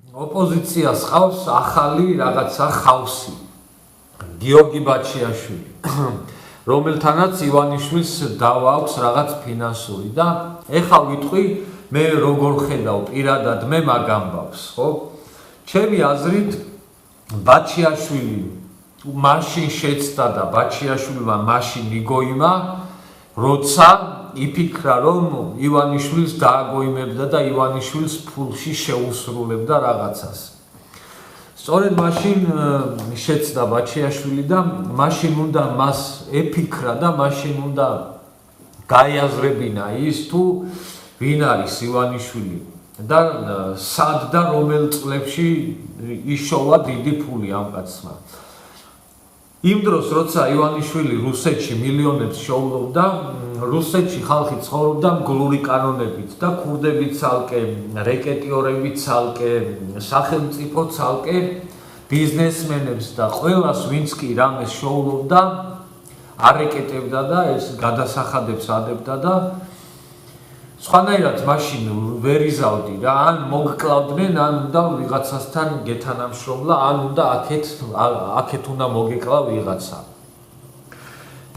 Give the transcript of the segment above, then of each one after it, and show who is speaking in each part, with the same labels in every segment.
Speaker 1: ოპოზიციას ყავს ახალი რაღაცა ხავსი გიორგი ბაჩიაშვილი რომელთანაც ივანიშვილს დავა აქვს რაღაც ფინანსური და ეხლა ვიტყვი მე როგორ ხედავ პირადად მე მაგ ამბავს ხო ჩემი აზრით ბაჩიაშვილი მაშინ შეცდა და ბაჩიაშვილმა მაშინ იგოიმა როცა იფიქრა რომ ივანიშვილს დააგოიმებდა და ივანიშვილს ფულში შეუსრულებდა რაღაცას სწორედ მაშინ შეცდა ბაჩიაშვილი და მაშინ უნდა მას ეფიქრა და მაშინ უნდა გაიაზრებინა ის თუ ვინ არის ივანიშვილი და სად და რომელ წლებში იშოვა დიდი ფული ამ კაცმა იმ დროს როცა ივანიშვილი რუსეთში მილიონებს შოულობდა რუსეთში ხალხი ცხოვრობდა მგლური კანონებით და ქურდები ცალკე რეკეტიორები ცალკე სახელმწიფო ცალკე ბიზნესმენებს და ყველას ვინც კი რამეს შოულობდა არეკეტებდა და ეს გადასახადებს ადებდა და სხვანაირად მაშინ ვერ იზავდი რა ან მოგკლავდნენ ან უნდა ვიღაცასთან გეთანამშრომლა ან უნდა აქეთ უნდა მოგეკლა ვიღაცა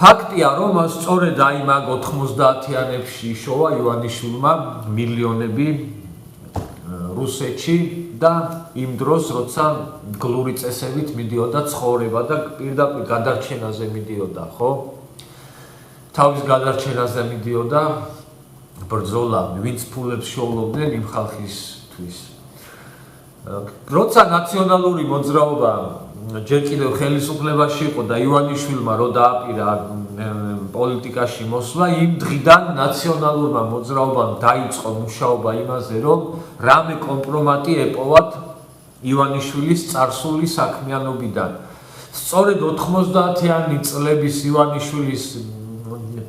Speaker 1: ფაქტია რომ სწორედ აი მაგ 90-იანებში იშოვა ივანიშვილმა მილიონები რუსეთში და იმ დროს როცა გლური წესებით მიდიოდა ცხოვრება და პირდაპირ გადარჩენაზე მიდიოდა ხო თავის გადარჩენაზე მიდიოდა ბრძოლა ვინც ფულებს შოულობდნენ იმ ხალხისთვის როცა ნაციონალური მოძრაობა ჯერ კიდევ ხელისუფლებაში იყო და ივანიშვილმა რო დააპირა პოლიტიკაში მოსვლა იმ დღიდან ნაციონალურმა მოძრაობამ დაიწყო მუშაობა იმაზე რომ რამე კომპრომატი ეპოვათ ივანიშვილის წარსული საქმიანობიდან სწორედ 90-იანი წლების ივანიშვილის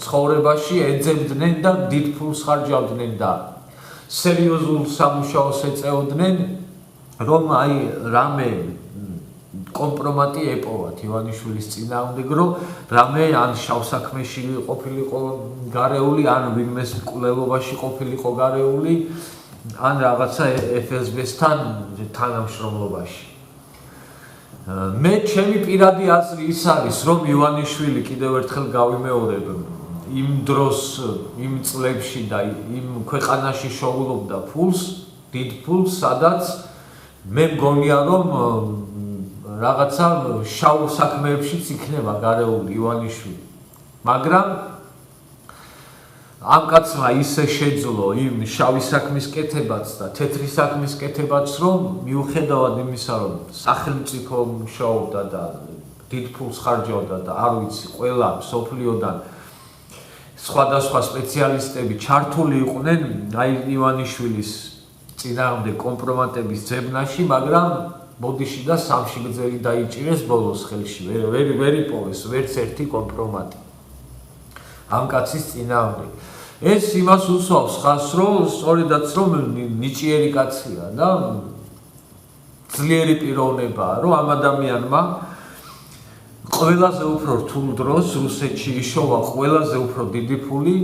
Speaker 1: ცხოვრებაში ეძებდნენ და დიდ ფულს ხარჯავდნენ და სერიოზულ სამუშაოს ეწეოდნენ რომ აი რამე კომპრომატი ეპოვათ ივანიშვილის წინააღმდეგ რომ რამე ან შავ საქმეში ყოფილიყო გარეული ან ვინმეს მკვლელობაში ყოფილიყო გარეული ან რაღაცა FSB-სთან თანამშრომლობაში მე ჩემი პირადი აზრი ის არის რომ ივანიშვილი კიდევ ერთხელ გავიმეორებ იმ დროს იმ წლებში და იმ ქვეყანაში შოულობდა ფულს დიდ ფულს სადაც მე მგონია რომ რაღაცა შავ საქმეებშიც იქნება გარეული ივანიშვილი მაგრამ ამ კაცმა ისე შეძლო იმ შავი საქმის კეთებაც და თეთრი საქმის კეთებაც რომ მიუხედავად იმისა რომ სახელმწიფო მუშაობდა და დიდ ფულს ხარჯავდა და არ ვიცი ყველა სოფლიოდან სხვადასხვა სპეციალისტები ჩართული იყვნენ აი ივანიშვილის წინააღმდეგ კომპრომატების ძებნაში მაგრამ ბოდიში და სამშიგძელი დაიჭირეს ბოლოს ხელში ვერ იპოვეს ვერც ერთი კომპრომატი ამ კაცის წინააღმდეგ ეს იმას უსვავს ხას რომ სწორედაც რომ ნიჭიერი კაცია და ძლიერი პიროვნებაა რომ ამ ადამიანმა ყველაზე უფრო რთულ დროს რუსეთში იშოვა ყველაზე უფრო დიდი ფული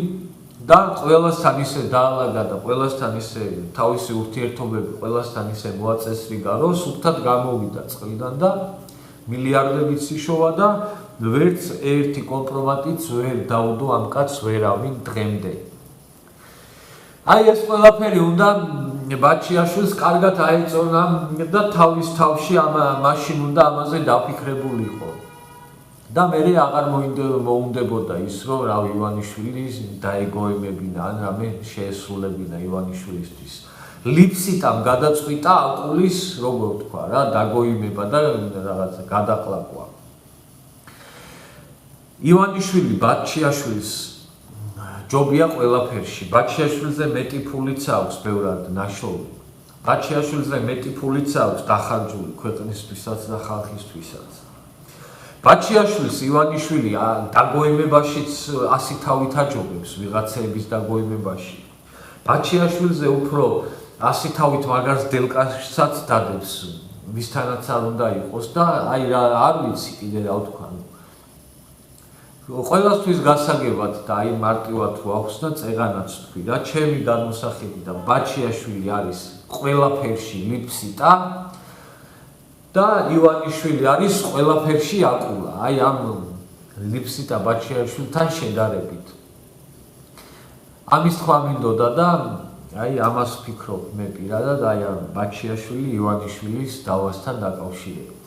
Speaker 1: და ყველასთან ისე დაალაგა და ყველასთან ისე თავისი ურთიერთობები ყველასთან ისე მოაწესრიგა რომ სუფთად გამოვიდა წყლიდან და მილიარდებიც იშოვა და ვერც ერთი კომპრომატიც ვერ დაუდო ამ კაცს ვერავინ დღემდე აი ეს ყველაფერი უნდა ბაჩიაშვილს კარგად აეწონა და თავის თავში მაშინ უნდა ამაზე დაფიქრებულიყო და მე აღარ მოუნდებოდა ის რომ რა ივანიშვილი დაეგოემებინა ან რამე შეესრულებინა ივანიშვილისთვის ლიფსიტამ გადაწყვიტა აყულის როგორ თქვა რა დაგოიმება და რაღაცა გადაყლაპვა ივანიშვილი ბაჩიაშვილის ჯობია ყველაფერში ბაჩიაშვილზე მეტი ფულიც აქვს ბევრად ნაშოვნი ბაჩიაშვილზე მეტი ფულიც აქვს დახარჯული ქვეყნისთვისაც და ხალხისთვისაც ბაჩიაშვილს ივანიშვილი დაგოიმებაშიც 100 თავით აჯობებს ვიღაცების დაგოიმებაში ბაჩიაშვილზე უფრო 100 თავით მაგარს დელკაშსაც დადებს ვისთანაც არ უნდა იყოს და აი რა არ ვიცი კიდე რა ვთქვა ყველასთვის გასაგებად და აი მარტივად რო ახსნა წეგანაც თქვი რა, ჩემი გადმოსახედიდან ბაჩიაშვილი არის ყველაფერში ლიფსიტა და ივანიშვილი არის ყველაფერში აკულა. აი ამ ლიფსიტა ბაჩიაშვილთან შედარებით. ამის თქვა მინდოდა და აი ამას ვფიქრობ მე პირადად, აი ამ ბაჩიაშვილი ივანიშვილის დავასთან დაკავშირებით.